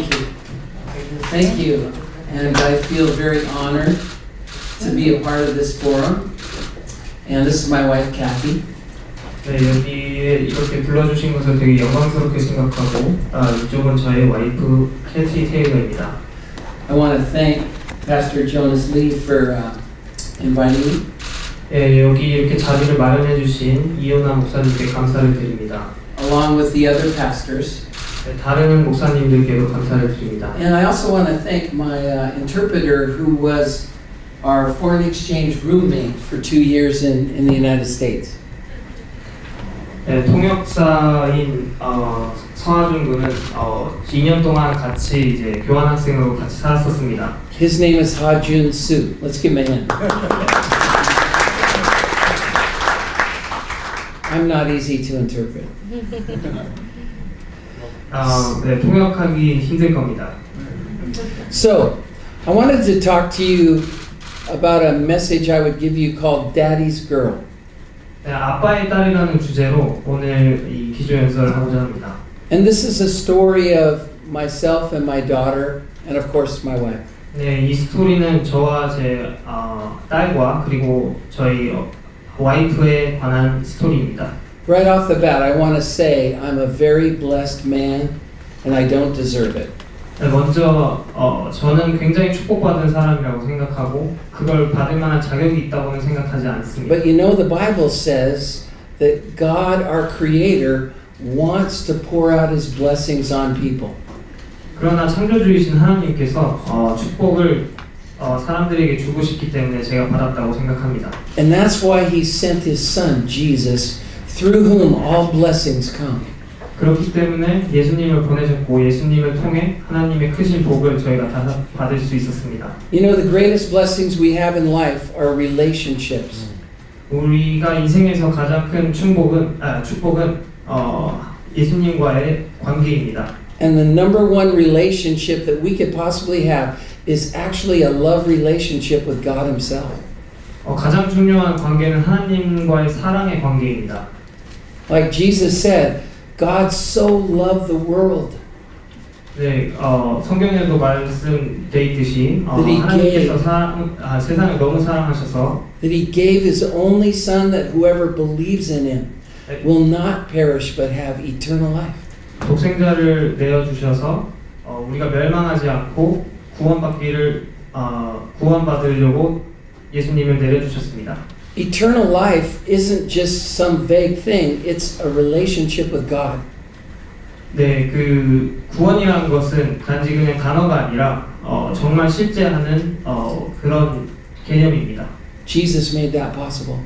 Thank you. Thank you. And I feel very honored to be a part of this forum. And this is my wife, Kathy. 네, 여기에 이렇게 불러주신 것을 되게 영광스럽게 생각하고 이쪽은 저의 와이프 캐티 테일러입니다. I want to thank Pastor Jonas Lee for inviting me. 네, 여기 이렇게 자리를 마련해 주신 이현아 목사님께 감사를 드립니다. Along with the other pastors. 네, 다른 목사님들께도 감사를 드립니다. And I also want to thank my interpreter who was our foreign exchange roommate for 2 years in the United States. 네, 통역사인 서하준 군은 2년 동안 같이 이제 교환학생으로 같이 살았었습니다. His name is Ha-Jun Soo. Let's give him a hand. I'm not easy to interpret. 네, 통역하기 힘들 겁니다. So, I wanted to talk to you about a message I would give you called Daddy's Girl. 네, 아빠의 딸이라는 주제로 오늘 이 기조 연설을 하고자 합니다. And this is a story of myself and my daughter, and of course my wife. 네, 이 스토리는 저와 제 딸과 그리고 저희 와이프에 관한 스토리입니다. Right off the bat, I want to say I'm a very blessed man, and I don't deserve it. 네, 먼저 저는 굉장히 축복받은 사람이라고 생각하고 그걸 받을 만한 자격이 있다고는 생각하지 않습니다. But you know the Bible says that God, our Creator, wants to pour out His blessings on people. 그러나 창조주이신 하나님께서 축복을 사람들에게 주고 싶기 때문에 제가 받았다고 생각합니다. And that's why He sent His Son, Jesus, through whom all blessings come. 그렇기 때문에 예수님을 보내셨고 예수님을 통해 하나님의 크신 복을 저희가 다 받을 수 있었습니다. You know, the greatest blessings we have in life are relationships. 우리가 인생에서 가장 큰 축복은 예수님과의 관계입니다. And the number one relationship that we could possibly have is actually a love relationship with God Himself. 가장 중요한 관계는 하나님과의 사랑의 관계입니다. Like Jesus said, God so loved the world. 네, 성경에도 말씀돼 있듯이 That he 하나님께서 세상을 너무 사랑하셔서 That He gave His only Son that whoever believes in Him will not perish but have eternal life. 독생자를 내어 주셔서 우리가 멸망하지 않고 구원받으려고 예수님을 내려 주셨습니다. Eternal life isn't just some vague thing, it's a relationship with God. 네, 그 구원이라는 것은 단지 그냥 단어가 아니라 정말 실제하는 그런 개념입니다. Jesus made that possible.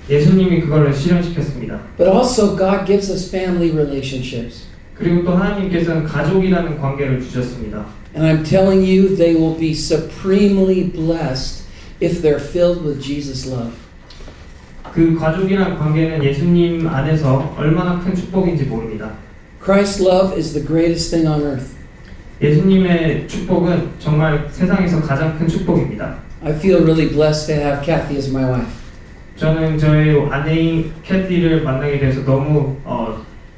예수님이 그걸 실현시켰습니다. But also God gives us family relationships. 그리고 또 하나님께서는 가족이라는 관계를 주셨습니다. And I'm telling you, they will be supremely blessed if they're filled with Jesus' love. 그 가족이라는 관계는 예수님 안에서 얼마나 큰 축복인지 모릅니다. Christ's love is the greatest thing on earth. 예수님의 축복은 정말 세상에서 가장 큰 축복입니다. I feel really blessed to have Kathy as my wife. 저는 저의 아내인 캐티를 만나게 돼서 너무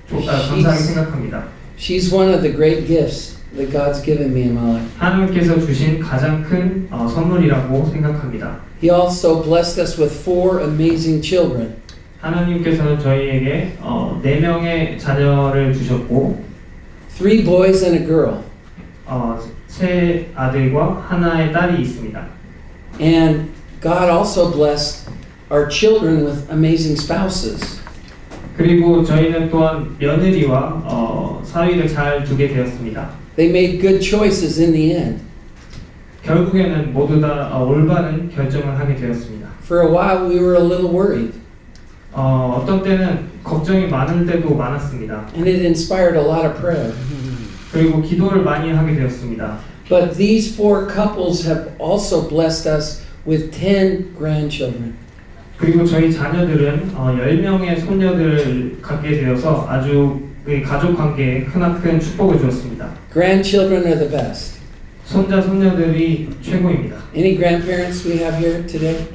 감사하게 생각합니다. She's one of the great gifts that God's given me in my life. 하나님께서 주신 가장 큰 선물이라고 생각합니다. He also blessed us with 4 amazing children. 하나님께서는 저희에게 4명의 자녀를 주셨고 3 boys and a girl. 3 아들과 하나의 딸이 있습니다. And God also blessed our children with amazing spouses. 그리고 저희는 또한 며느리와 사위를 잘 두게 되었습니다. They made good choices in the end. 결국에는 모두 다 올바른 결정을 하게 되었습니다. For a while we were a little worried. 어떤 때는 걱정이 많을 때도 많았습니다. And it inspired a lot of prayer. 그리고 기도를 많이 하게 되었습니다. But these 4 couples have also blessed us with 10 grandchildren. 그리고 저희 자녀들은 10명의 손녀들을 갖게 되어서 아주 그 가족 관계에 크나큰 축복을 주었습니다. Grandchildren are the best. 손자 손녀들이 최고입니다. Any grandparents we have here today?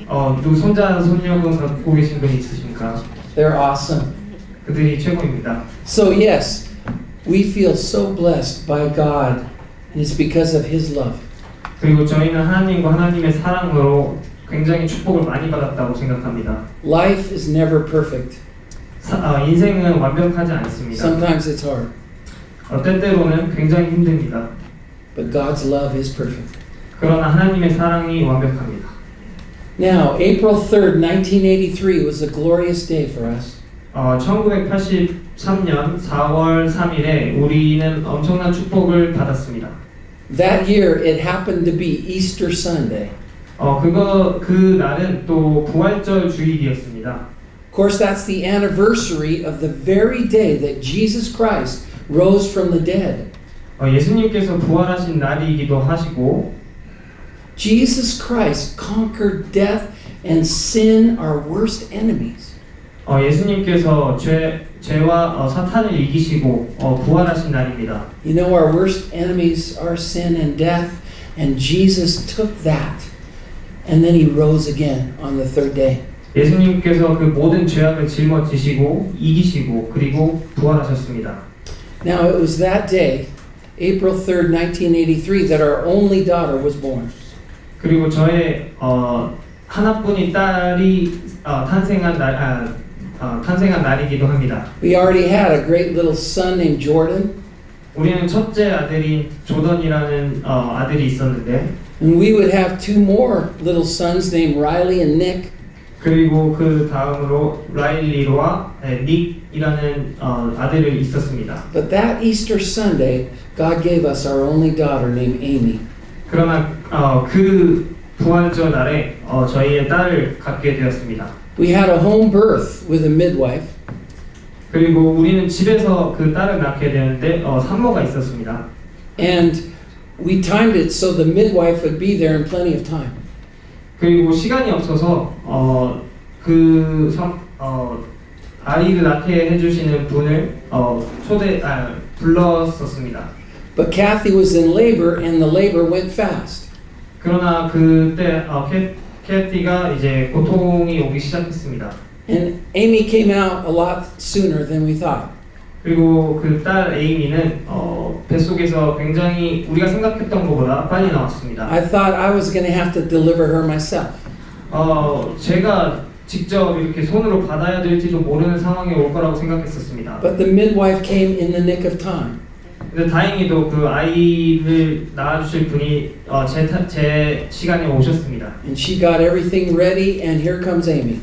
누구 손자 손녀분 갖고 계신 분 있으십니까? They're awesome. 그들이 최고입니다. So yes, we feel so blessed by God And it's because of His love. 그리고 저희는 하나님과 하나님의 사랑으로 굉장히 축복을 많이 받았다고 생각합니다. Life is never perfect. 인생은 완벽하지 않습니다. Sometimes it's hard. 때때로는 굉장히 힘듭니다. But God's love is perfect. 그러나 하나님의 사랑이 완벽합니다. Now, April 3rd, 1983 was a glorious day for us. 1983년 4월 3일에 우리는 엄청난 축복을 받았습니다. That year, it happened to be Easter Sunday. 그 날은 또 부활절 주일이었습니다. Of course, that's the anniversary of the very day that Jesus Christ rose from the dead. 예수님께서 부활하신 날이기도 하시고 Jesus Christ conquered death and sin, our worst enemies. 예수님께서 죄와 사탄을 이기시고 부활하신 날입니다. You know, our worst enemies are sin and death, and Jesus took that, and then He rose again on the third day. 예수님께서 그 모든 죄악을 짊어지시고 이기시고 그리고 부활하셨습니다. Now, it was that day, April 3rd, 1983, that our only daughter was born. 그리고 저의 하나뿐인 딸이 탄생한 날이기도 합니다. We already had a great little son named Jordan, 우리는 첫째 아들인 조던이라는 아들이 있었는데, and we would have two more little sons named Riley and Nick. 그리고 그 다음으로 라일리와 닉이라는 아들이 있었습니다. But that Easter Sunday, God gave us our only daughter named Amy. 그러나 그 부활절 날에 저희의 딸을 갖게 되었습니다. We had a home birth with a midwife. 그리고 우리는 집에서 그 딸을 낳게 되는데 산모가 있었습니다. And we timed it so the midwife would be there in plenty of time. 그리고 시간이 없어서 아이를 낳게 해주시는 분을 불렀었습니다. But Kathy was in labor and the labor went fast. 그러나 그때 캐티가 이제 고통이 오기 시작했습니다. And Amy came out a lot sooner than we thought. 그리고 그 딸 에이미는 뱃속에서 굉장히 우리가 생각했던 것보다 빨리 나왔습니다. I thought I was going to have to deliver her myself. 제가 직접 이렇게 손으로 받아야 될지도 모르는 상황이 올 거라고 생각했었습니다. But the midwife came in the nick of time. 근데 다행히도 그 아이를 낳아주실 분이 제 시간에 오셨습니다. And she got everything ready and here comes Amy.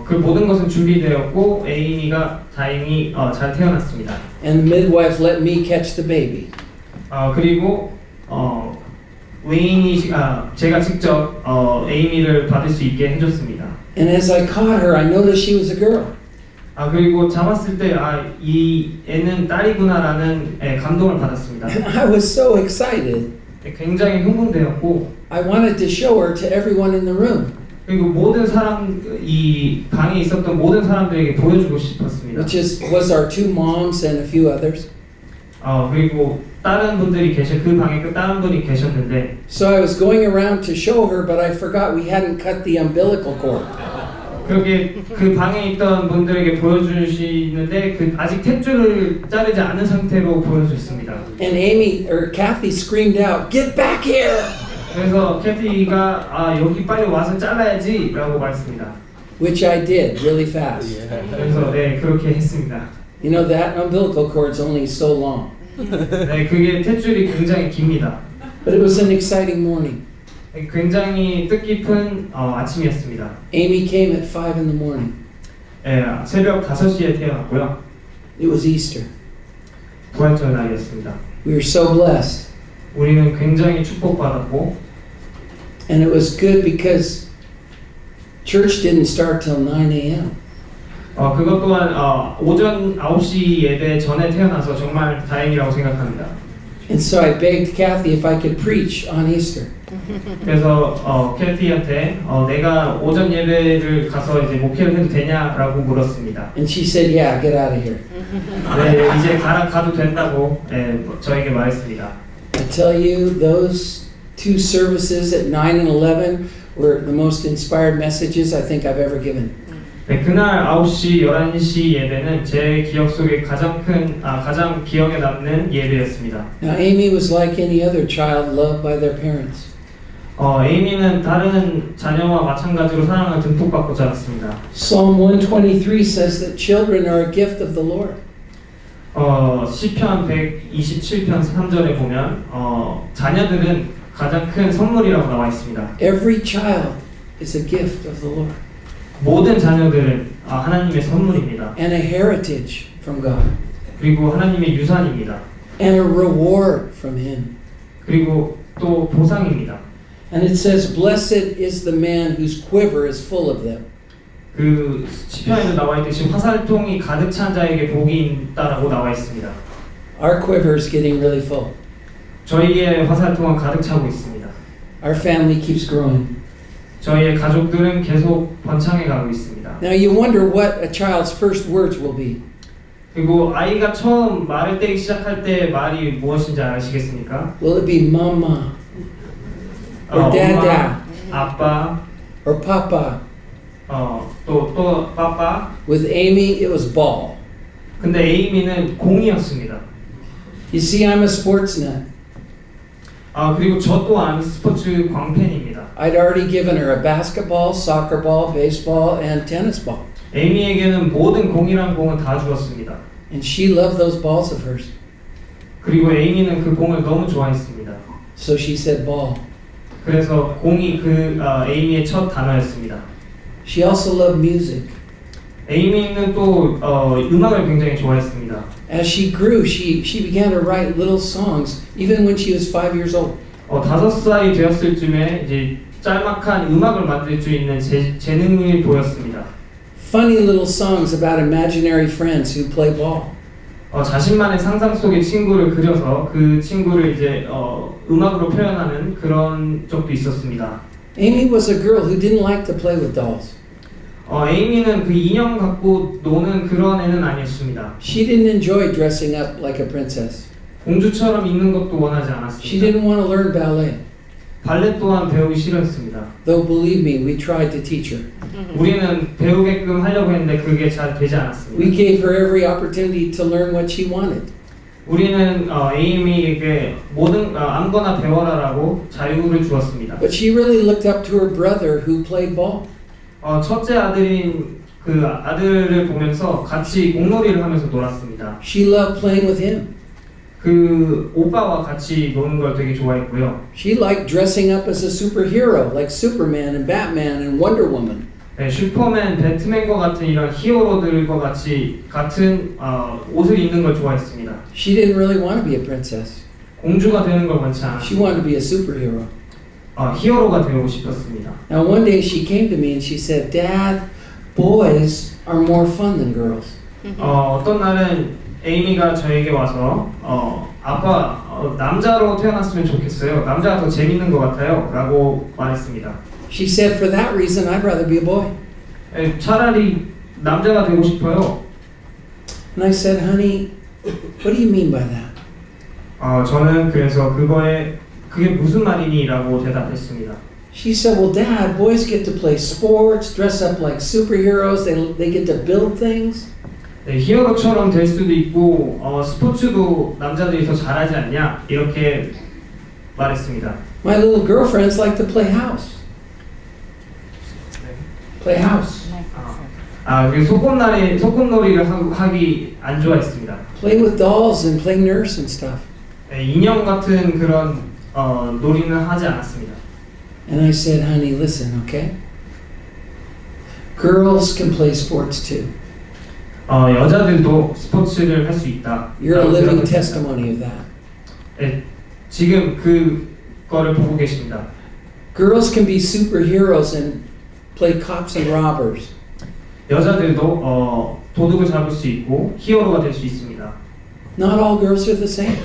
그 모든 것은 준비되었고 에이미가 다행히 잘 태어났습니다. And the midwife let me catch the baby. 그리고 제가 직접 에이미를 받을 수 있게 해줬습니다. And as I caught her, I noticed she was a girl. 그리고 잡았을 때 이 애는 딸이구나라는 감동을 받았습니다. And I was so excited. 굉장히 흥분되었고 I wanted to show her to everyone in the room. 그리고 이 방에 있었던 모든 사람들에게 보여주고 싶었습니다. Which was our two moms and a few others. 그리고 다른 분들이 그 방에 다른 분이 계셨는데. So I was going around to show her, but I forgot we hadn't cut the umbilical cord. 그렇게 그 방에 있던 분들에게 보여주시는데 아직 탯줄을 자르지 않은 상태로 보여줬습니다. And Kathy screamed out, "Get back here!" 그래서 캐티가 여기 빨리 와서 잘라야지라고 말했습니다. Which I did really fast. 그래서 그렇게 했습니다. You know that umbilical cord's only so long. 그게 탯줄이 굉장히 깁니다. But it was an exciting morning. 굉장히 뜻깊은 아침이었습니다. Amy came at 5 in the morning. 새벽 5시에 태어났고요. It was Easter. 부활절 날이었습니다. We were so blessed. 우리는 굉장히 축복받았고 And it was good because church didn't start till 9 a.m. 그것 또한 오전 9시 예배 전에 태어나서 정말 다행이라고 생각합니다. And so I begged Kathy if I could preach on Easter. 그래서 캐티한테 내가 오전 예배를 가서 이제 목회를 해도 되냐라고 물었습니다. And she said, "Yeah, get out of here." 이제 가도 된다고 저에게 말했습니다. I tell you, those two services at 9 and 11 were the most inspired messages I think I've ever given. 네, 그날 9시, 11시 예배는 제 기억 속에 가장 기억에 남는 예배였습니다. Now, Amy was like any other child loved by their parents. 에이미는 다른 자녀와 마찬가지로 사랑을 듬뿍 받고 자랐습니다. Psalm 123 says that children are a gift of the Lord. 시편 127편 3절에 보면 자녀들은 가장 큰 선물이라고 나와 있습니다. Every child is a gift of the Lord 모든 자녀들은 하나님의 선물입니다. and a heritage from God 그리고 하나님의 유산입니다. and a reward from Him. 그리고 또 보상입니다. And it says, "Blessed is the man whose quiver is full of them." 그 시편에도 나와 있듯이 화살통이 가득 찬 자에게 복이 있다라고 나와 있습니다. Our quiver is getting really full. 저희의 화살통은 가득 차고 있습니다. Our family keeps growing. 저희의 가족들은 계속 번창해 가고 있습니다. Now you wonder what a child's first words will be. 그리고 아이가 처음 말을 떼기 시작할 때 말이 무엇인지 아시겠습니까? Will it be mama or dada 엄마, 아빠, or papa? 또 빠빠. With Amy, it was ball. 근데 에이미는 공이었습니다. You see, I'm a sports nut. 그리고 저 또한 스포츠 광팬입니다. I'd already given her a basketball, soccer ball, baseball, and tennis ball. 에이미에게는 모든 공이란 공은 다 주었습니다. And she loved those balls of hers. 그리고 에이미는 그 공을 너무 좋아했습니다. So she said ball. 그래서 공이 에이미의 첫 단어였습니다. She also loved music. 에이미는 또 음악을 굉장히 좋아했습니다. As she grew, she began to write little songs, even when she was 5 years old. 5살이 되었을 쯤에 이제 짤막한 음악을 만들 수 있는 재능을 보였습니다. Funny little songs about imaginary friends who play ball. 자신만의 상상 속의 친구를 그려서 그 친구를 이제 음악으로 표현하는 그런 적도 있었습니다. Amy was a girl who didn't like to play with dolls. 에이미는 그 인형 갖고 노는 그런 애는 아니었습니다. She didn't enjoy dressing up like a princess. 공주처럼 입는 것도 원하지 She 않았습니다. didn't want to learn ballet. 발레 또한 배우기 싫어했습니다. Though believe me, we tried to teach her. 우리는 배우게끔 하려고 했는데 그게 잘 되지 않았습니다. We gave her every opportunity to learn what she wanted. 우리는 에이미에게 아무거나 배워라라고 자유를 주었습니다. But she really looked up to her brother who played ball. 첫째 아들인 그 아들을 보면서 같이 공놀이를 하면서 놀았습니다. She loved playing with him. 그 오빠와 같이 노는 걸 되게 좋아했고요. She liked dressing up as a superhero like Superman and Batman and Wonder Woman. 네, 슈퍼맨, 배트맨과 같은 이런 히어로들과 같은 옷을 입는 걸 좋아했습니다. She didn't really want to be a princess. 공주가 되는 걸 원치 She 않았습니다. wanted to be a superhero. 히어로가 되고 싶었습니다. Now one day she came to me and she said, "Dad, boys are more fun than girls." 어떤 날은 에이미가 저에게 와서 아빠 남자로 태어났으면 좋겠어요. 남자가 더 재밌는 것 같아요. 라고 말했습니다. She said, "For that reason, I'd rather be a boy." 차라리 남자가 되고 싶어요. And I said, "Honey, what do you mean by that?" 저는 그래서 그게 무슨 말이니? 라고 대답했습니다. She said, "Well, Dad, boys get to play sports, dress up like superheroes. They get to build things." 네, 히어로처럼 될 수도 있고 스포츠도 남자들이 더 잘하지 않냐? 이렇게 말했습니다. My little girlfriends like to play house. Play house. 그 소꿉놀이를 하기 안 좋아했습니다. Play with dolls and play nurse and stuff. 네, 인형 같은 그런 놀이는 하지 않았습니다. And I said, "Honey, listen, okay? Girls can play sports too. 여자들도 스포츠를 할 수 있다. You're a living testimony of that. 네, 지금 그거를 보고 계십니다. Girls can be superheroes and play cops and robbers. 여자들도 도둑을 잡을 수 있고 히어로가 될 수 있습니다. Not all girls are the same.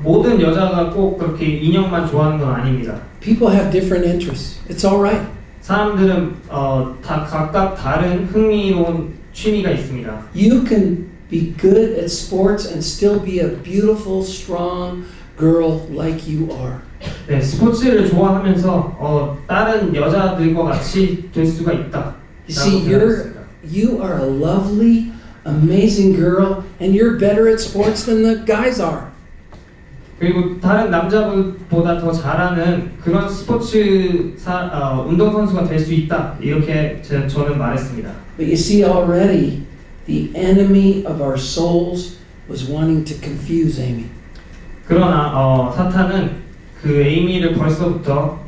모든 여자가 꼭 그렇게 인형만 좋아하는 건 아닙니다. People have different interests. It's all right. 사람들은 다 각각 다른 흥미로운 취미가 있습니다. You can be good at sports and still be a beautiful, strong girl like you are. 네, 스포츠를 좋아하면서 다른 여자들과 같이 될 수가 있다. see, you are a lovely, amazing girl, and you're better at sports than the guys are. 그리고 다른 남자분보다 더 잘하는 그런 운동선수가 될 수 있다. 이렇게 저는 말했습니다. But you see, already the enemy of our souls was wanting to confuse Amy. 그러나 사탄은 그 에이미를 벌써부터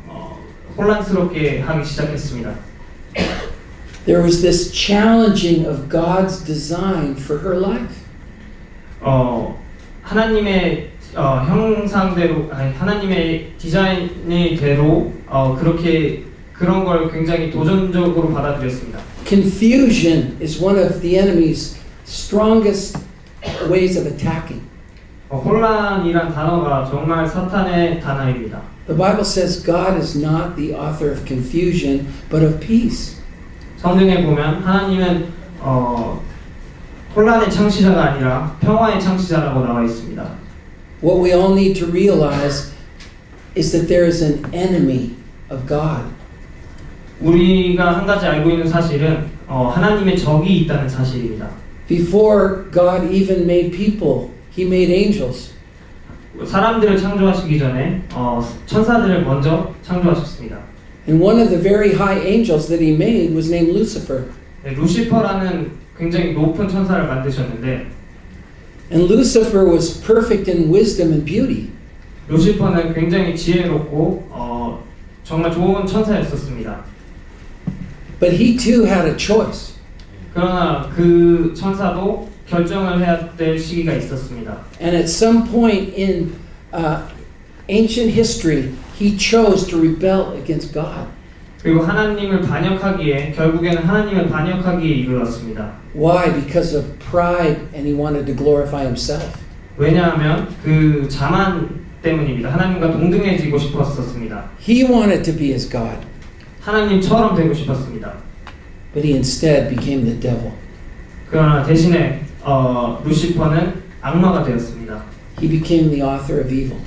혼란스럽게 하기 시작했습니다. There was this challenging of God's design for her life. 하나님의 형상대로, 아니 하나님의 디자인대로 그렇게 그런 걸 굉장히 도전적으로 받아들였습니다. Confusion is one of the enemy's strongest ways of attacking. 혼란이란 단어가 정말 사탄의 단어입니다. The Bible says God is not the author of confusion, but of peace. 성경에 보면 하나님은 혼란의 창시자가 아니라 평화의 창시자라고 나와 있습니다. What we all need to realize is that there is an enemy of God. 우리가 한 가지 알고 있는 사실은 하나님의 적이 있다는 사실입니다. Before God even made people, He made angels. 사람들을 창조하시기 전에 천사들을 먼저 창조하셨습니다. And one of the very high angels that He made was named Lucifer. 네, 루시퍼라는 굉장히 높은 천사를 만드셨는데 And Lucifer was perfect in wisdom and beauty. 루시퍼는 굉장히 지혜롭고 정말 좋은 천사였었습니다. But he too had a choice. 그러나 그 천사도 결정을 해야 될 시기가 있었습니다. And at some point in ancient history, he chose to rebel against God. 그리고 하나님을 반역하기에 결국에는 하나님을 반역하기에 이르렀습니다. Why? Because of pride, and he wanted to glorify himself. 왜냐하면 그 자만 때문입니다. 하나님과 동등해지고 싶었었습니다. He wanted to be as God, 하나님처럼 되고 싶었습니다. but he instead became the devil. 그러나 대신에 루시퍼는 악마가 되었습니다. He became the author of evil,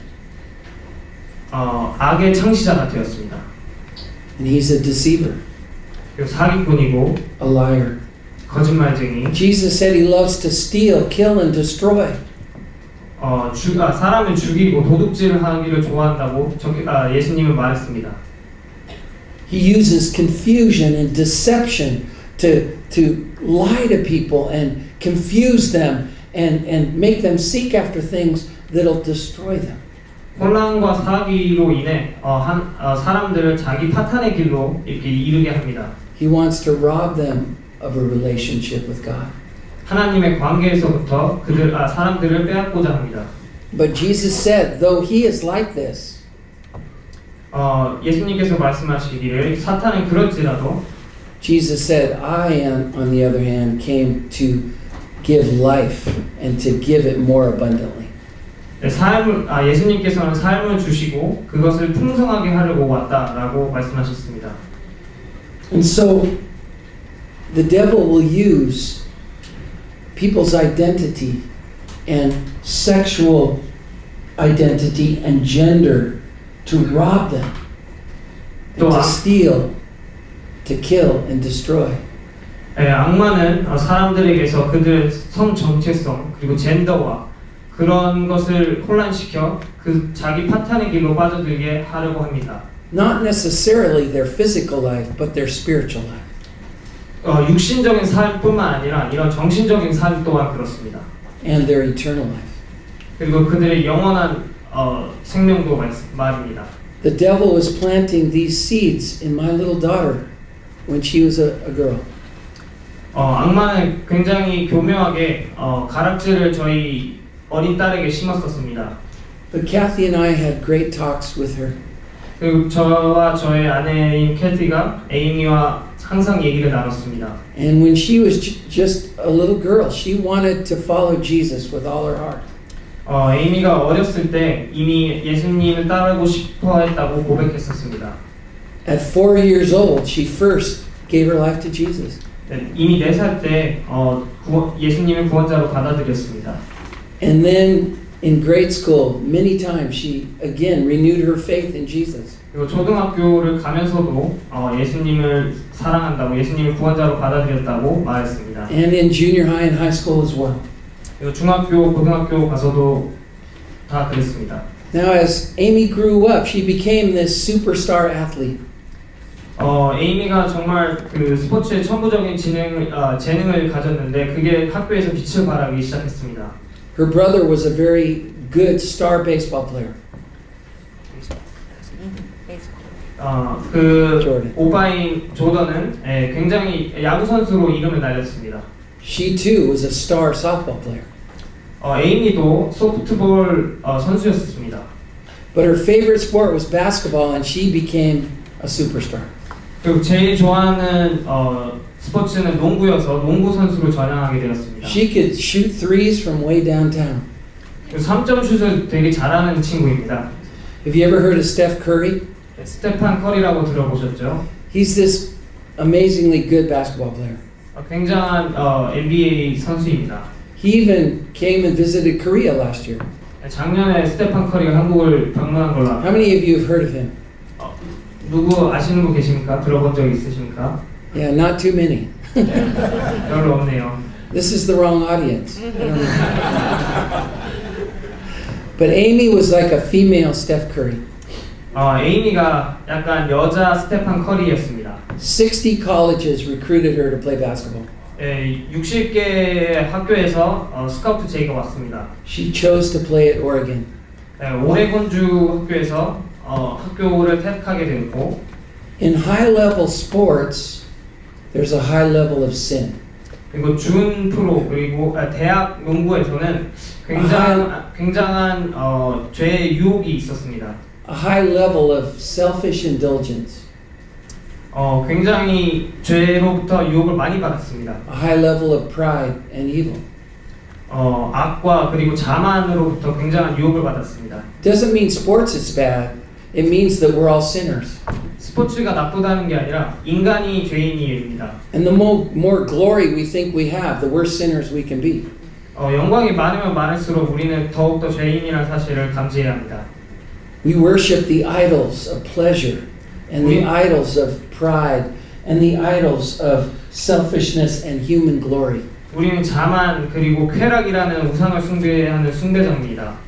악의 창시자가 되었습니다. and he's a deceiver, 그리고 사기꾼이고 a liar. 거짓말쟁이. Jesus said he loves to steal, kill, and destroy. 사람을 죽이고 도둑질을 하기를 좋아한다고 예수님은 말했습니다. He uses confusion and deception to lie to people and confuse them and make them seek after things that'll destroy them. 혼란과 사기로 인해 사람들을 자기 파탄의 길로 이렇게 이르게 합니다. He wants to rob them of a relationship with God. 하나님의 관계에서부터 사람들을 빼앗고자 합니다. But Jesus said, though he is like this, 예수님께서 말씀하시기를 사탄은 그럴지라도 Jesus said, I am, on the other hand, came to give life and to give it more abundantly. 예수님께서는 삶을 주시고 그것을 풍성하게 하려고 왔다라고 말씀하셨습니다. And so the devil will use people's identity and sexual identity and gender to rob them, and to steal, to kill and destroy. 악마는 사람들에게서 그들의 성 정체성 그리고 젠더와 그런 것을 혼란시켜 자기 파탄의 길로 빠져들게 하려고 합니다. Not necessarily their physical life, but their spiritual life. 육신적인 삶뿐만 아니라 이런 정신적인 삶 또한 그렇습니다. And their eternal life. 그리고 그들의 영원한 생명도 말입니다. The devil was planting these seeds in my little daughter when she was a girl. 악마는 굉장히 교묘하게 가락지를 저희 어린 딸에게 심었었습니다. But Kathy and I had great talks with her. 그리고 저와 저의 아내인 캐티가 에이미와 항상 얘기를 나눴습니다. And when she was just a little girl, she wanted to follow Jesus with all her heart. 에이미가 어렸을 때 이미 예수님을 따르고 싶어 했다고 고백했었습니다. At 4 years old, she first gave her life to Jesus. 이미 4살 때 예수님을 구원자로 받아들였습니다. And then in grade school, many times she again renewed her faith in Jesus. 그리고 초등학교를 가면서도 예수님을 사랑한다고, 예수님을 구원자로 받아들였다고 말했습니다. And in junior high and high school as well. 그리고 중학교, 고등학교 가서도 다 그랬습니다. Now, as Amy grew up, she became this superstar athlete. 에이미가 정말 그 스포츠에 천부적인 재능을 가졌는데 그게 학교에서 빛을 발하기 시작했습니다. Her brother was a very good star baseball player. 그 조던. 오바인 조던은 굉장히 야구 선수로 이름을 날렸습니다. She too was a star softball player. 에이미도 소프트볼 선수였습니다. But her favorite sport was basketball, and she became a superstar. 그리고 제일 좋아하는 스포츠는 농구여서 농구 선수로 전향하게 되었습니다. She could shoot threes from way downtown. 3점 슛을 되게 잘하는 친구입니다. Have you ever heard of Steph Curry? 스테판 커리라고 들어보셨죠? He's this amazingly good basketball player. 굉장한 NBA 선수입니다. He even came and visited Korea last year. 작년에 스테판 커리가 한국을 방문한 걸로 How 압니다. many of you have heard of him? 누구 아시는 분 계십니까? 들어본 적 있으십니까? Yeah, not too many. 별로 없네요. This is the wrong audience. I don't know. But Amy was like a female Steph Curry. 에이미가 약간 여자 스테판 커리였습니다. 60 colleges recruited her to play basketball. 60개의 학교에서 스카우트 제의가 왔습니다. She chose to play at Oregon. 오레곤주 학교에서 학교를 택하게 되었고, In high-level sports, there's a high level of sin. 그리고 준 프로 그리고 대학 농구에서는 굉장한 죄의 유혹이 있었습니다. A high level of selfish indulgence. 굉장히 죄로부터 유혹을 많이 받았습니다. A high level of pride and evil. 악과 그리고 자만으로부터 굉장한 유혹을 받았습니다. Doesn't mean sports is bad. It means that we're all sinners. 스포츠가 나쁘다는 게 아니라 인간이 죄인입니다. And the more glory we think we have, the worse sinners we can be. 영광이 많으면 많을수록 우리는 더욱더 죄인이라는 사실을 감지해야 합니다. We worship the idols of pleasure and the idols of pride and the idols of selfishness and human glory. 우리는 자만 그리고 쾌락이라는 우상을 숭배하는 숭배자입니다.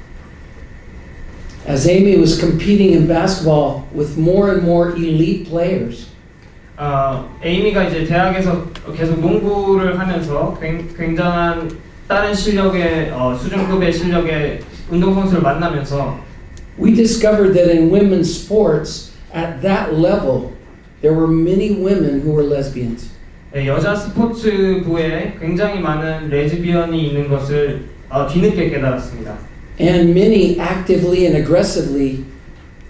As Amy was competing in basketball with more and more elite players, 에이미가 이제 대학에서 계속 농구를 하면서 굉장한 다른 실력의 수준급의 실력의 운동선수를 만나면서 we discovered that in women's sports at that level there were many women who were lesbians. 여자 스포츠부에 굉장히 많은 레즈비언이 있는 것을 뒤늦게 깨달았습니다. And many actively and aggressively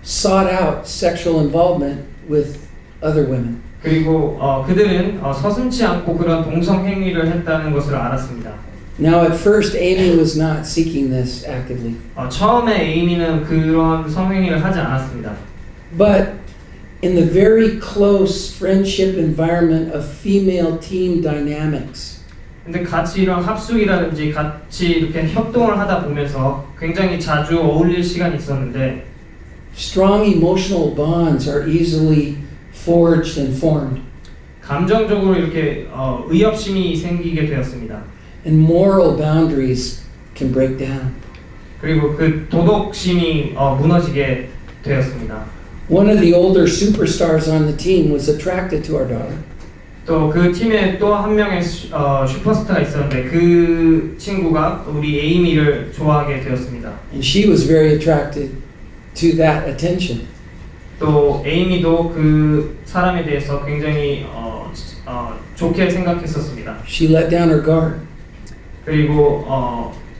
sought out sexual involvement with other women. 그리고 그들은 서슴지 않고 그런 동성 행위를 했다는 것을 알았습니다. Now at first Amy was not seeking this actively. 처음에 에이미는 그런 성행위를 하지 않았습니다. But in the very close friendship environment of female team dynamics, 근데 같이 이런 합숙이라든지 같이 이렇게 협동을 하다 보면서 굉장히 자주 어울릴 시간이 있었는데 strong emotional bonds are easily forged and formed. 감정적으로 이렇게 의협심이 생기게 되었습니다. And moral boundaries can break down. 그리고 그 도덕심이 무너지게 되었습니다. One of the older superstars on the team was attracted to our daughter. 또 그 팀에 또 한 명의 슈퍼스타가 있었는데 그 친구가 우리 에이미를 좋아하게 되었습니다. And she was very attracted to that attention. 또 에이미도 그 사람에 대해서 굉장히 좋게 생각했었습니다. She let down her guard. 그리고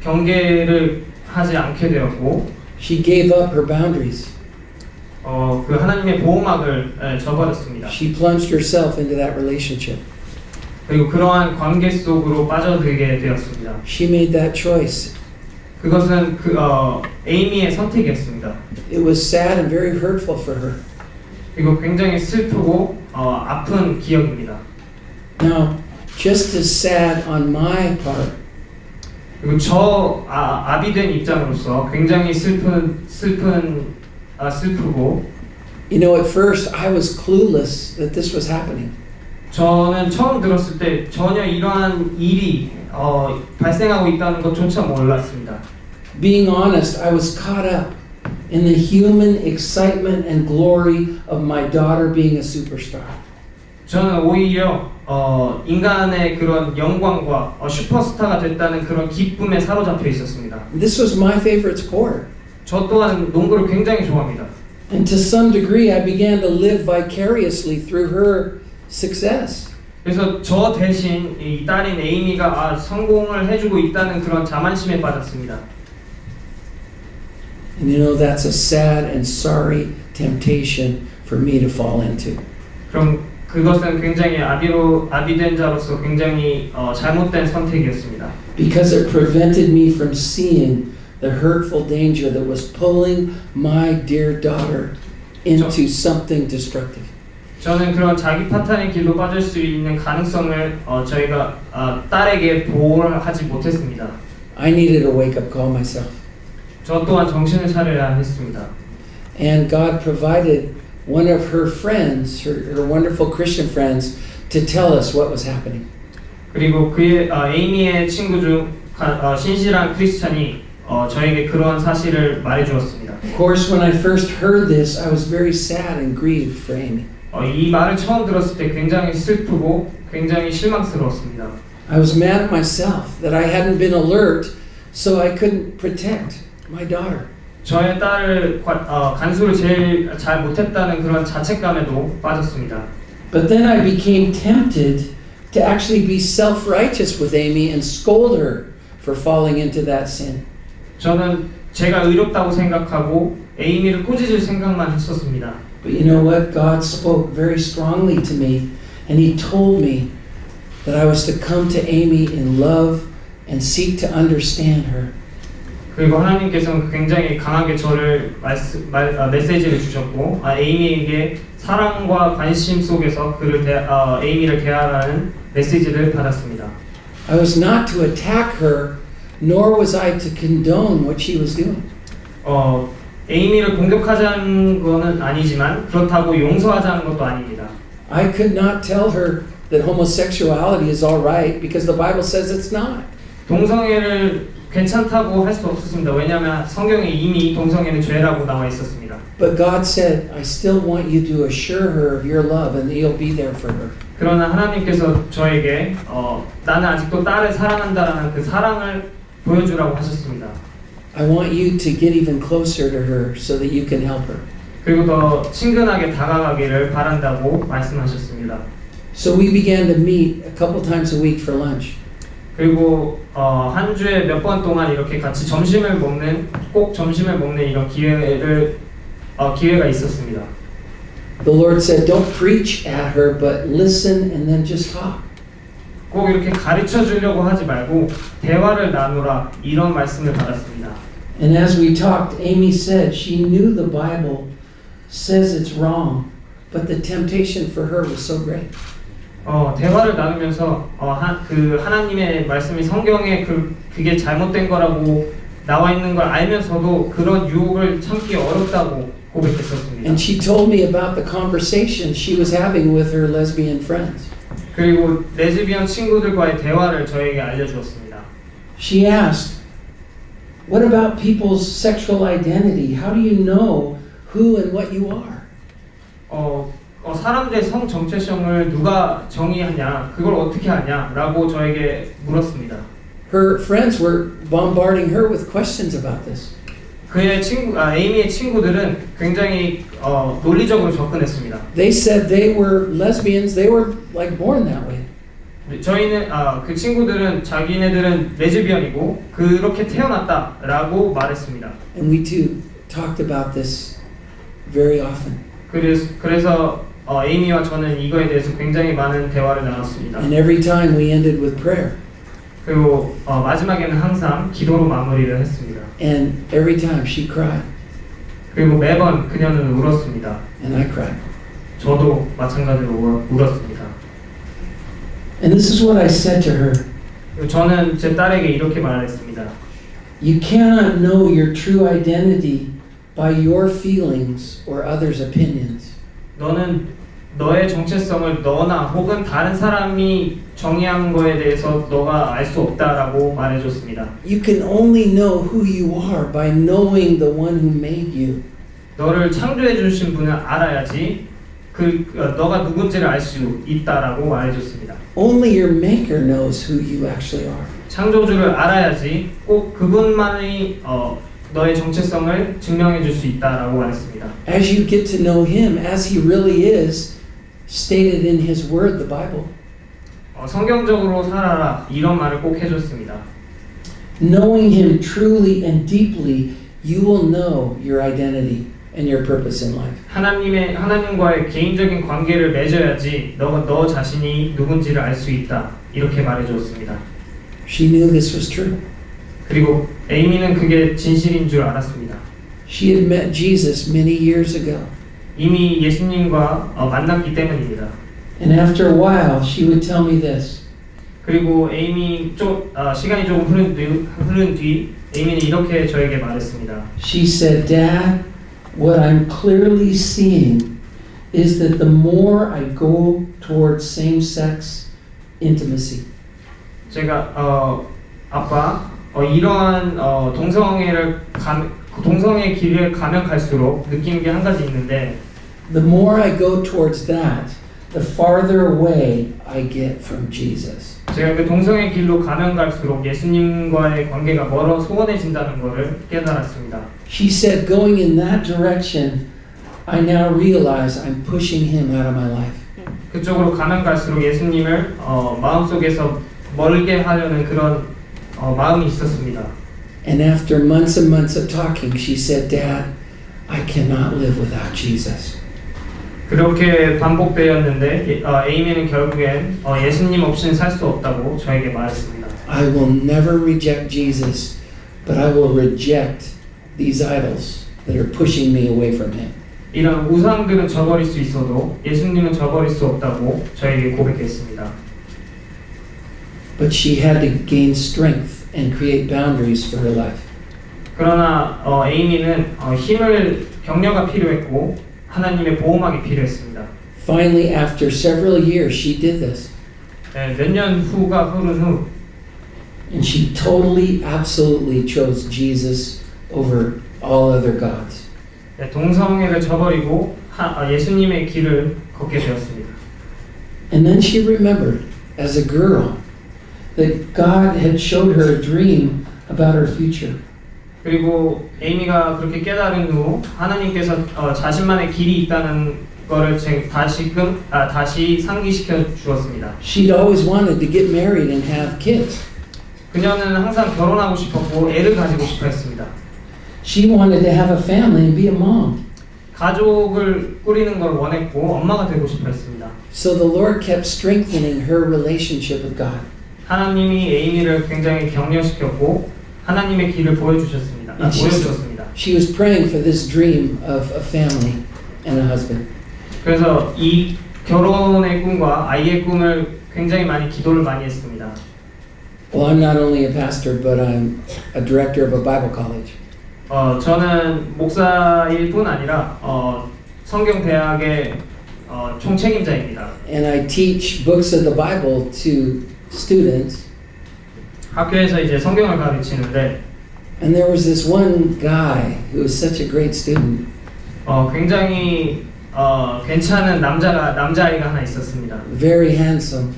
경계를 하지 않게 되었고 She gave up her boundaries. 그 하나님의 보호막을 저버렸습니다. She plunged herself into that relationship. 그리고 그러한 관계 속으로 빠져들게 되었습니다. She made that choice. 그것은 에이미의 선택이었습니다. It was sad and very hurtful for her. 그리고 굉장히 슬프고 아픈 기억입니다. Now, just as sad on my part, 그리고 아비된 입장으로서 굉장히 슬프고 You know, at first I was clueless that this was happening. 저는 처음 들었을 때 전혀 이러한 일이 발생하고 있다는 것조차 몰랐습니다. Being honest, I was caught up in the human excitement and glory of my daughter being a superstar. 저는 오히려 인간의 그런 영광과 슈퍼스타가 됐다는 그런 기쁨에 사로잡혀 있었습니다. This was my favorite sport. 저 또한 농구를 굉장히 좋아합니다. And to some degree, I began to live vicariously through her success. 그래서 저 대신 이 딸인 에이미가 성공을 해주고 있다는 그런 자만심에 빠졌습니다. And you know, that's a sad and sorry temptation for me to fall into. 그럼 그것은 굉장히 아비된 자로서 굉장히 잘못된 선택이었습니다. Because it prevented me from seeing the hurtful danger that was pulling my dear daughter into something destructive. 저는 그런 자기 파탄의 길로 빠질 수 있는 가능성을 저희가 딸에게 보호를 하지 못했습니다. I needed a wake-up call myself. 저 또한 정신을 차려야 했습니다. And God provided one of her friends, her wonderful Christian friends, to tell us what was happening. 그리고 그의 에이미의 친구 중 신실한 크리스찬이 저에게 그런 사실을 말해주었습니다. Of course, when I first heard this, I was very sad and grieved for Amy. 이 말을 처음 들었을 때 굉장히 슬프고 굉장히 실망스러웠습니다. I was mad at myself that I hadn't been alert, so I couldn't protect my daughter. 저의 딸을 간수를 제일 잘 못했다는 그런 자책감에도 빠졌습니다. But then I became tempted to actually be self-righteous with Amy and scold her for falling into that sin. 저는 제가 의롭다고 생각하고 에이미를 꾸짖을 생각만 했었습니다. But you know what? God spoke very strongly to me, and He told me that I was to come to Amy in love and seek to understand her. 그리고 하나님께서는 굉장히 강하게 저를 메시지를 주셨고 에이미에게 사랑과 관심 속에서 에이미를 대하라는 메시지를 받았습니다. I was not to attack her, nor was I to condone what she was doing. 에이미를 공격하자는 것은 아니지만 그렇다고 용서하자는 것도 아닙니다. I could not tell her that homosexuality is all right because the Bible says it's not. 동성애를 괜찮다고 할 수 없었습니다. 왜냐하면 성경에 이미 동성애는 죄라고 나와 있었습니다. But God said, I still want you to assure her of your love and that you'll be there for her. 그러나 하나님께서 저에게 나는 아직도 딸을 사랑한다라는 그 사랑을 보여주라고 하셨습니다. I want you to get even closer to her so that you can help her. 그리고 더 친근하게 다가가기를 바란다고 말씀하셨습니다. So we began to meet a couple times a week for lunch. 그리고 한 주에 몇 번 동안 이렇게 같이 점심을 먹는 이런 기회가 있었습니다. The Lord said, don't preach at her, but listen and then just talk. 꼭 이렇게 가르쳐 주려고 하지 말고 대화를 나누라 이런 말씀을 받았습니다. And as we talked, Amy said she knew the Bible says it's wrong, but the temptation for her was so great. 대화를 나누면서 하나님의 말씀이 성경에 그게 잘못된 거라고 나와 있는 걸 알면서도 그런 유혹을 참기 어렵다고 고백했었습니다. And she told me about the conversation she was having with her lesbian friends. 그리고 레즈비언 친구들과의 대화를 저에게 알려주었습니다. She asked, what about people's sexual identity? How do you know who and what you are? 사람들의 성 정체성을 누가 정의하냐, 그걸 어떻게 하냐라고 저에게 물었습니다. Her friends were bombarding her with questions about this. 에이미의 친구들은 굉장히 논리적으로 접근했습니다. They said they were lesbians. They were like born that way. 그 친구들은 자기네들은 레즈비언이고 그렇게 태어났다라고 말했습니다. And we too talked about this very often. 그래서 에이미와 저는 이거에 대해서 굉장히 많은 대화를 나눴습니다. And every time we ended with prayer. 그리고 마지막에는 항상 기도로 마무리를 했습니다. And every time she cried. 그리고 매번 그녀는 울었습니다. And I cried. 저도 마찬가지로 울었습니다. And this is what I said to her. 저는 제 딸에게 이렇게 말했습니다. You cannot know your true identity by your feelings or others' opinions. 너는 너의 정체성을 너나 혹은 다른 사람이 정의한 거에 대해서 너가 알 수 없다라고 말해줬습니다. You can only know who you are by knowing the one who made you. 너를 창조해 주신 분을 알아야지 너가 누군지를 알 수 있다라고 말해줬습니다. Only your maker knows who you actually are. 창조주를 알아야지 꼭 그분만이 너의 정체성을 증명해 줄 수 있다라고 말했습니다. As you get to know him as he really is, stated in his word, the Bible. 성경적으로 살아라 이런 말을 꼭 해줬습니다. Knowing him truly and deeply, you will know your identity and your purpose in life. 하나님과의 개인적인 관계를 맺어야지 너가 너 자신이 누군지를 알 수 있다 이렇게 말해줬습니다. She knew this was true. 그리고 에이미는 그게 진실인 줄 알았습니다. She had met Jesus many years ago. 이미 예수님과 만났기 때문입니다. And after a while, she would tell me this. 그리고 시간이 조금 흐른 뒤 에이미는 이렇게 저에게 말했습니다. She said, Dad, what I'm clearly seeing is that the more I go towards same-sex intimacy, 제가 아빠 이러한 동성애 길을 가면 갈수록 느끼는 게 한 가지 있는데 the more I go towards that, the farther away I get from Jesus. 제가 그 동성애 길로 가면 갈수록 예수님과의 관계가 소원해진다는 것을 깨달았습니다. She said, going in that direction, I now realize I'm pushing him out of my life. 그쪽으로 가면 갈수록 예수님을 마음속에서 멀게 하려는 그런 마음이 있었습니다. And after months and months of talking, she said, Dad, I cannot live without Jesus. 그렇게 반복되었는데 에이미는 결국엔 예수님 없이는 살 수 없다고 저에게 말했습니다. I will never reject Jesus, but I will reject these idols that are pushing me away from him. 이런 우상들은 저버릴 수 있어도 예수님은 저버릴 수 없다고 저에게 고백했습니다. But she had to gain strength and create boundaries for her life. 그러나 에이미는 격려가 필요했고 하나님의 보호막이 필요했습니다. Finally, after several years, she did this. 몇 년 후가 흐른 후 And she totally, absolutely chose Jesus over all other gods. 동성애를 저버리고 예수님의 길을 걷게 되었습니다. And then she remembered, as a girl, that God had showed her a dream about her future. 그리고 에이미가 그렇게 깨달은 후 하나님께서 자신만의 길이 있다는 거를 다시 상기시켜 주었습니다. She'd always wanted to get married and have kids. 그녀는 항상 결혼하고 싶었고 애를 가지고 싶어 했습니다. She wanted to have a family and be a mom. 가족을 꾸리는 걸 원했고 엄마가 되고 싶어 했습니다. So the Lord kept strengthening her relationship with God. 하나님이 에이미를 굉장히 격려시켰고 하나님의 길을 보여주셨습니다. 보여주었습니다. She was praying for this dream of a family and a husband. 그래서 이 결혼의 꿈과 아이의 꿈을 굉장히 기도를 많이 했습니다. Well, I'm not only a pastor, but I'm a director of a Bible college. 저는 목사일 뿐 아니라 성경 대학의 총책임자입니다. And I teach books of the Bible to students. 학교에서 이제 성경을 가르치는데 And there was this one guy who was such a great student. 굉장히 괜찮은 남자아이가 하나 있었습니다. Very handsome.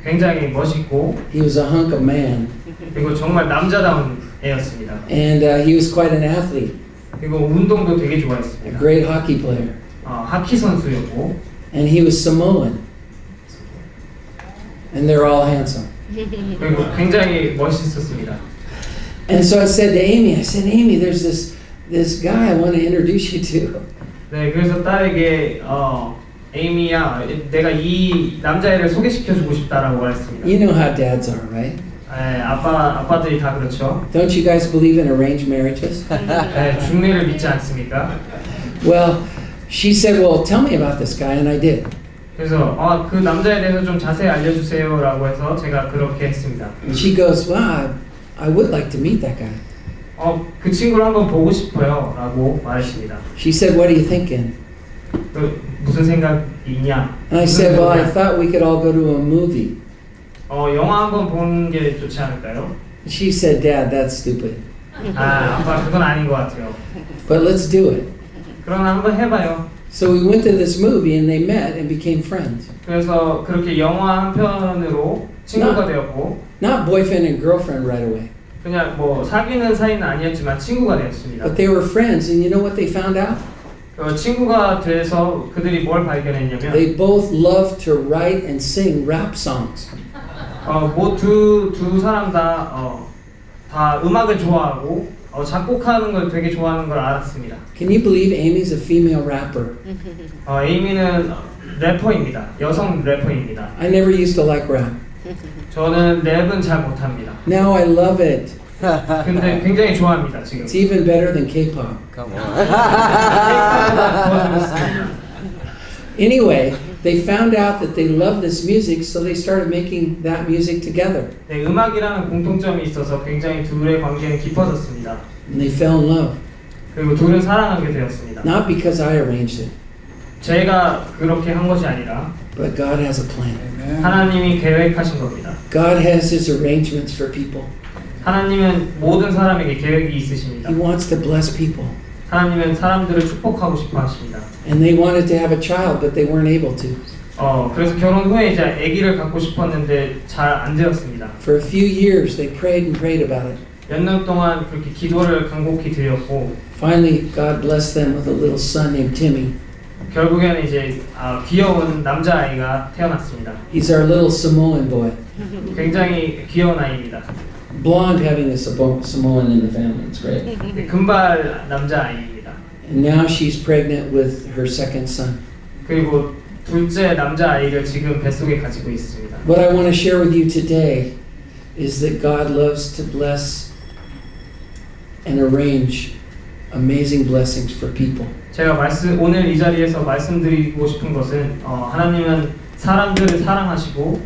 굉장히 멋있고 He was a hunk of man. 그리고 정말 남자다운 애였습니다. And he was quite an athlete. 그리고 운동도 되게 A 좋아했습니다. great hockey player. 하키 선수였고 And he was Samoan. And they're all handsome. 그리고 굉장히 멋있었습니다. And so I said to Amy, Amy, there's this guy I want to introduce you to. 네, 그래서 딸에게 에이미야, 내가 이 남자애를 소개시켜주고 싶다라고 말했습니다. You know how dads are, right? 네, 아빠들이 다 그렇죠. Don't you guys believe in arranged marriages? 네, 중매를 믿지 않습니까? Well, she said, well, tell me about this guy, and I did. 그래서 그 남자에 대해서 좀 자세히 알려주세요라고 해서 제가 그렇게 했습니다. And she goes, well, I would like to meet that guy. 그 친구를 한번 보고 싶어요라고 말했습니다. She said, what are you thinking? 무슨 생각이냐? And I said, well, I thought we could all go to a movie. 영화 한번 보는 게 좋지 않을까요? She said, Dad, that's stupid. 아빠 그건 아닌 것 같아요. But let's do it. 그러나 한번 해봐요. So we went to this movie and they met and became friends. 그래서 그렇게 영화 한 편으로 친구가 되었고, Not boyfriend and girlfriend right away. 그냥 뭐 사귀는 사이는 아니었지만 친구가 되었습니다. But they were friends, and you know what they found out? 친구가 돼서 그들이 뭘 발견했냐면, They both loved to write and sing rap songs. 두 사람 다 음악을 좋아하고 작곡하는 걸 되게 좋아하는 걸 알았습니다. Can you believe Amy's a female rapper? 에이미는 래퍼입니다. 여성 래퍼입니다. I never used to like rap. 저는 랩은 잘 못합니다. Now I love it. 근데 굉장히 좋아합니다 지금. It's even better than K-pop. Come on. Anyway, they found out that they loved this music, so they started making that music together. 네, 음악이라는 공통점이 있어서 굉장히 둘의 관계는 깊어졌습니다. And they fell in love. 그리고 둘은 사랑하게 되었습니다. Not because I arranged it, 제가 그렇게 한 것이 아니라 but God has a plan. 하나님이 계획하신 겁니다. God has His arrangements for people. 하나님은 모든 사람에게 계획이 있으십니다. He wants to bless people. 하나님은 사람들을 축복하고 싶어 하십니다. And they wanted to have a child, but they weren't able to. 그래서 결혼 후에 이제 아기를 갖고 싶었는데 잘 안 되었습니다. For a few years, they prayed and prayed about it. 몇 년 동안 그렇게 기도를 간곡히 드렸고, Finally, God blessed them with a little son named Timmy. 결국에는 이제 귀여운 남자아이가 태어났습니다. He's our little Samoan boy. 굉장히 귀여운 아이입니다. Blonde having a Samoan in the family. It's great. 금발 남자아이입니다. And now she's pregnant with her second son. 그리고 둘째 남자아이를 지금 뱃속에 가지고 있습니다. What I want to share with you today is that God loves to bless and arrange amazing blessings for people. 제가 오늘 이 자리에서 말씀드리고 싶은 것은 하나님은 사람들을 사랑하시고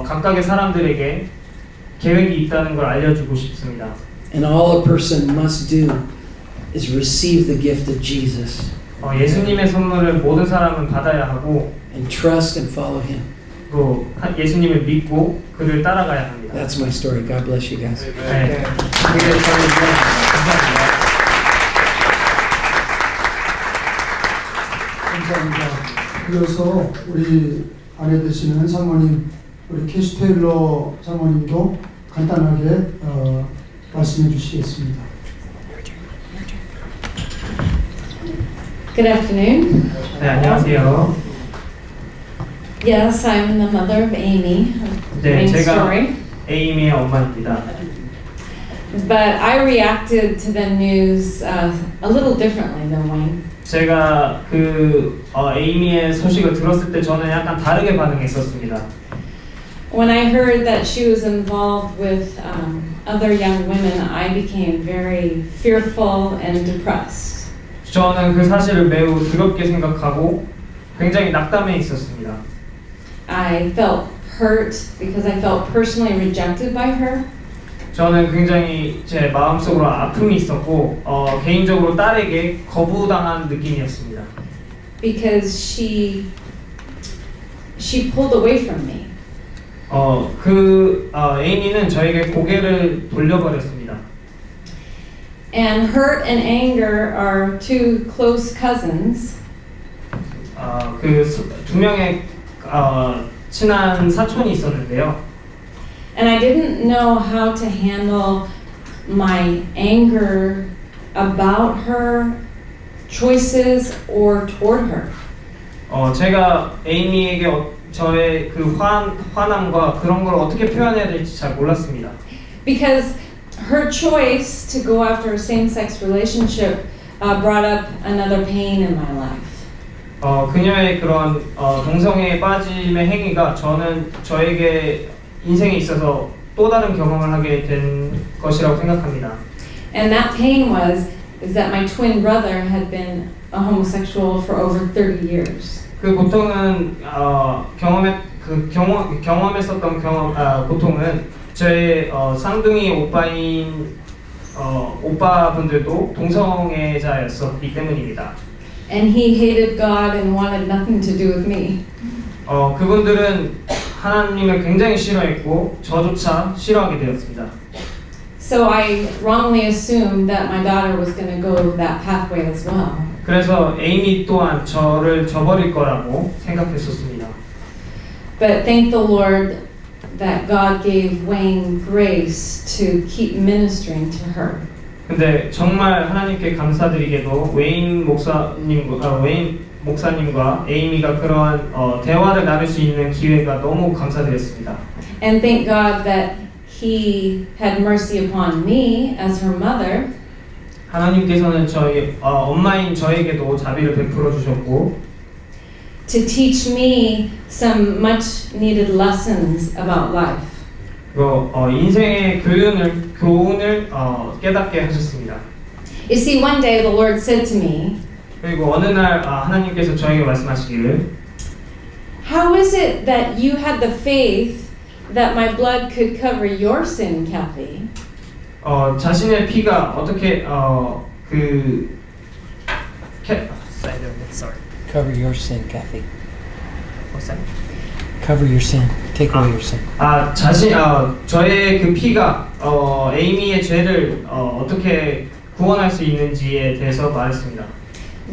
각각의 사람들에게 계획이 있다는 걸 알려주고 싶습니다. And all a person must do is receive the gift of Jesus 예수님의 선물을 모든 사람은 받아야 하고 and trust and follow Him. 또 예수님을 믿고 그를 따라가야 합니다. That's my story. God bless you guys. 네, 그게 저의 이야기입니다. 감사합니다. 감사합니다. 이어서 우리 아내 되시는 사모님, 우리 캐시 테일러 사모님도 간단하게 말씀해 주시겠습니다. Good afternoon. 네, 안녕하세요. Yes, I'm the mother of Amy, 네, main 제가 story. 에이미의 엄마입니다. But I reacted to the news a little differently than Wayne. 제가 에이미의 소식을 들었을 때 저는 약간 다르게 반응했었습니다. When I heard that she was involved with other young women, I became very fearful and depressed. 저는 그 사실을 매우 두렵게 생각하고 굉장히 낙담해 있었습니다. I felt hurt because I felt personally rejected by her. 저는 굉장히 제 마음속으로 아픔이 있었고 개인적으로 딸에게 거부당한 느낌이었습니다. Because she pulled away from me. 에이미는 저에게 고개를 돌려버렸습니다. And hurt and anger are two close cousins. 두 명의 친한 사촌이 있었는데요. And I didn't know how to handle my anger about her choices or toward her. 제가 에이미에게 저의 그 화남과 그런 걸 어떻게 표현해야 될지 잘 몰랐습니다. Because her choice to go after a same-sex relationship brought up another pain in my life. 그녀의 그런 동성애에 빠짐의 행위가 저에게 인생에 있어서 또 다른 경험을 하게 된 것이라고 생각합니다. And that pain was is that my twin brother had been a homosexual for over 30 years. 그 보통은 경험했었던 보통은 저의 쌍둥이 오빠분들도 동성애자였었기 때문입니다. And he hated God and wanted nothing to do with me. 그분들은 하나님을 굉장히 싫어했고 저조차 싫어하게 되었습니다. So I wrongly assumed that my daughter was going to go that pathway as well. 그래서 에이미 또한 저를 저버릴 거라고 생각했었습니다. But thank the Lord that God gave Wayne grace to keep ministering to her. 근데 정말 하나님께 감사드리게도 웨인 목사님과 에이미가 그러한 대화를 나눌 수 있는 기회가 너무 감사드렸습니다. And thank God that He had mercy upon me as her mother. 하나님께서는 저희 엄마인 저에게도 자비를 베풀어 주셨고 to teach me some much needed lessons about life. 인생의 교훈을 깨닫게 하셨습니다. You see, one day the Lord said to me, 그리고 어느 날 하나님께서 저에게 말씀하시기를 how is it that you had the faith that my blood could cover your sin, Kathy? 자신의 피가 어떻게 sorry. Cover your sin, Kathy. Cover your sin. Take away your sin. 저의 그 피가 에이미의 죄를 어떻게 구원할 수 있는지에 대해서 말했습니다.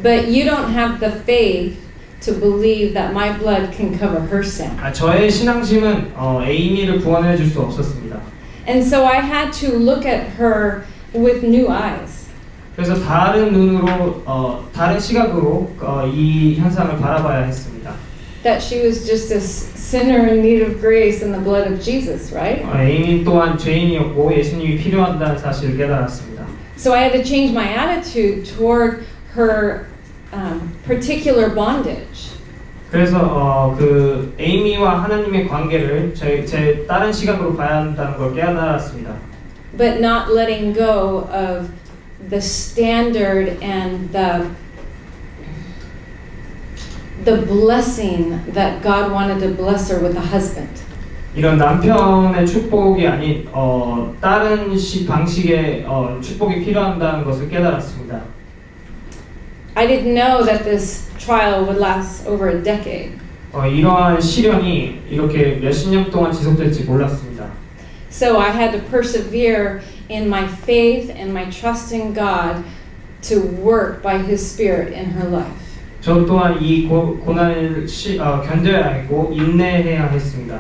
But you don't have the faith to believe that my blood can cover her sin. 저의 신앙심은 에이미를 구원해 줄 수 없었습니다. And so I had to look at her with new eyes. 그래서 다른 눈으로 다른 시각으로 이 현상을 바라봐야 했습니다. That she was just a sinner in need of grace in the blood of Jesus, right? 에이미 또한 죄인이었고 예수님이 필요하다는 사실을 깨달았습니다. So I had to change my attitude toward her particular bondage. 그래서 그 에이미와 하나님의 관계를 제 다른 시각으로 봐야 한다는 걸 깨달았습니다. But not letting go of the standard and the blessing that God wanted to bless her with a husband. 이런 남편의 축복이 아닌 다른 방식의 축복이 필요하다는 것을 깨달았습니다. I didn't know that this trial would last over a decade. 이러한 시련이 이렇게 몇십 년 동안 지속될지 몰랐습니다. So I had to persevere in my faith and my trust in God to work by His Spirit in her life. 저 또한 이 고난을 견뎌야 했고 인내해야 했습니다.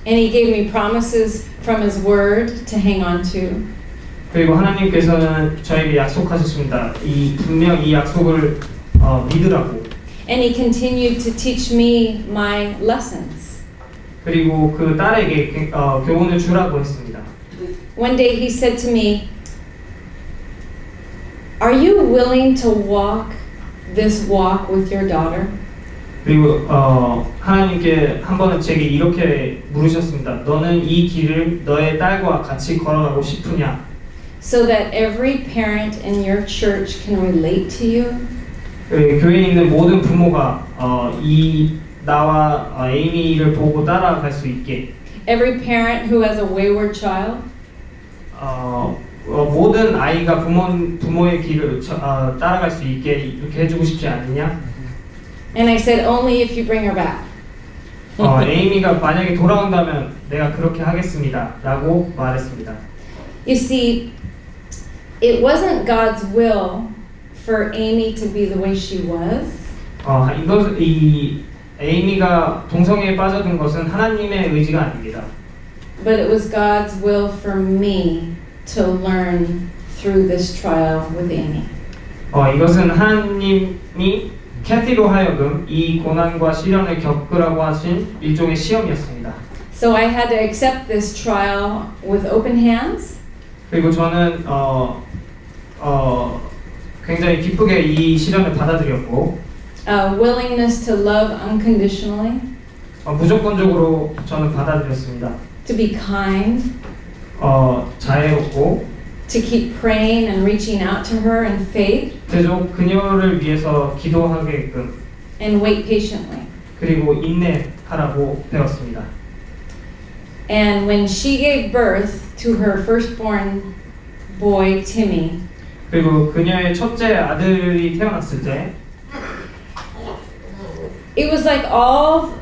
And He gave me promises from His Word to hang on to. 그리고 하나님께서는 저에게 약속하셨습니다. 분명 이 약속을 믿으라고. And He continued to teach me my lessons. 그리고 그 딸에게 교훈을 주라고 했습니다. One day He said to me, "Are you willing to walk this walk with your daughter?" 그리고 하나님께 한 번은 제게 이렇게 물으셨습니다. 너는 이 길을 너의 딸과 같이 걸어가고 싶으냐? So that every parent in your church can relate to you. 교회에 있는 모든 부모가 나와 에이미를 보고 따라갈 수 있게. Every parent who has a wayward child. 모든 아이가 부모의 길을 따라갈 수 있게 이렇게 해주고 싶지 않느냐? And I said, only if you bring her back. 에이미가 만약에 돌아온다면 내가 그렇게 하겠습니다라고 말했습니다. You see, it wasn't God's will for Amy to be the way she was. 에이미가 동성애에 빠져든 것은 하나님의 의지가 아닙니다. But it was God's will for me to learn through this trial with Amy. 이것은 하나님이 캐티로 하여금 이 고난과 시련을 겪으라고 하신 일종의 시험이었습니다. So I had to accept this trial with open hands. 그리고 저는 굉장히 기쁘게 이 시련을 받아들였고, willingness to love unconditionally. 무조건적으로 저는 받아들였습니다. To be kind. 자애롭고. to keep praying and reaching out to her in faith 계속 그녀를 위해서 기도하게끔 and wait patiently. 그리고 인내하라고 배웠습니다. And when she gave birth to her firstborn boy, Timmy, 그리고 그녀의 첫째 아들이 태어났을 때 it was like all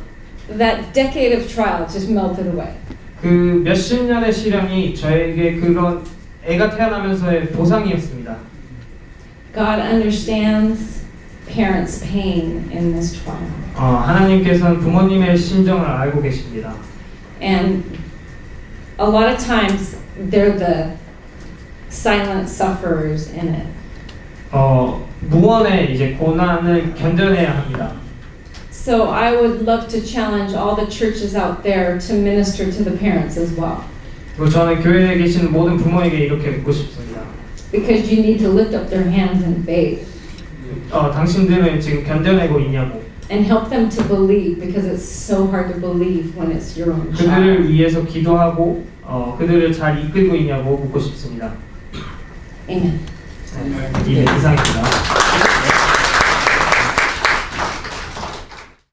that decade of trial just melted away. 그 몇십 년의 시련이 저에게 그런 애가 태어나면서의 보상이었습니다. God understands parents' pain in this trial. 하나님께서는 부모님의 심정을 알고 계십니다. And a lot of times they're the silent sufferers in it. 무언의 이제 고난을 견뎌내야 합니다. So I would love to challenge all the churches out there to minister to the parents as well. 그리고 저는 교회에 계시는 모든 부모에게 이렇게 묻고 싶습니다. Because you need to lift up their hands in faith 당신들은 지금 견뎌내고 있냐고, and help them to believe because it's so hard to believe when it's your own child. 그들을 위해서 기도하고 그들을 잘 이끌고 있냐고 묻고 싶습니다. Amen. 이게 이상입니다.